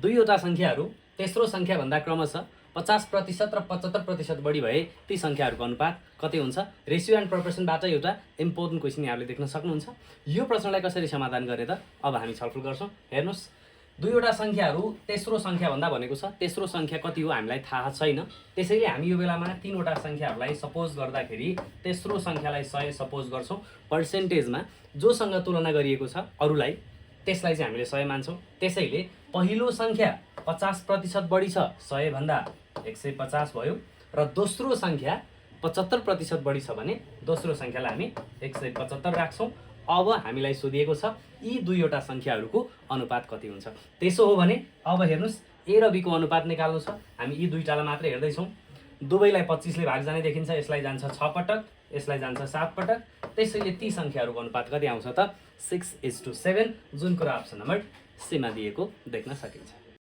दुईवटा सङ्ख्याहरू तेस्रो सङ्ख्याभन्दा क्रमशः 50% र 75% बढी भए ती सङ्ख्याहरूको अनुपात कति हुन्छ? रेसियो एन्ड प्रोपोर्सनबाट एउटा इम्पोर्टेन्ट क्वेसन यहाँले देख्न सक्नुहुन्छ। यो प्रश्नलाई कसरी समाधान गरे त अब हामी छलफल गर्छौँ। हेर्नुहोस्, दुईवटा सङ्ख्याहरू तेस्रो सङ्ख्याभन्दा भनेको छ, तेस्रो सङ्ख्या कति हो हामीलाई थाहा छैन। त्यसैले हामी यो बेलामा तीनवटा सङ्ख्याहरूलाई सपोज गर्दाखेरि तेस्रो सङ्ख्यालाई 100 सपोज गर्छौँ। पर्सेन्टेजमा जोसँग तुलना गरिएको छ अरूलाई त्यसलाई चाहिँ हामीले 100 मान्छौँ। त्यसैले पहिलो सङ्ख्या 50% बढी छ, 100 भन्दा 150 भयो, र दोस्रो सङ्ख्या 75% बढी छ भने दोस्रो सङ्ख्यालाई हामी 175 राख्छौँ। अब हामीलाई सोधिएको छ यी दुईवटा सङ्ख्याहरूको अनुपात कति हुन्छ। त्यसो हो भने अब हेर्नुहोस्, ए र बी को अनुपात निकाल्नु छ। हामी यी दुईटालाई मात्रै हेर्दैछौँ। दुवैलाई 25 ले भाग जाने देखिन्छ, यसलाई जान्छ 6 पटक, यसलाई जान्छ 7 पटक। त्यसैले ती सङ्ख्याहरूको अनुपात कति आउँछ त? 6:7, जुन कुरा अप्सन नम्बर सीमा दिएको देख्न सकिन्छ।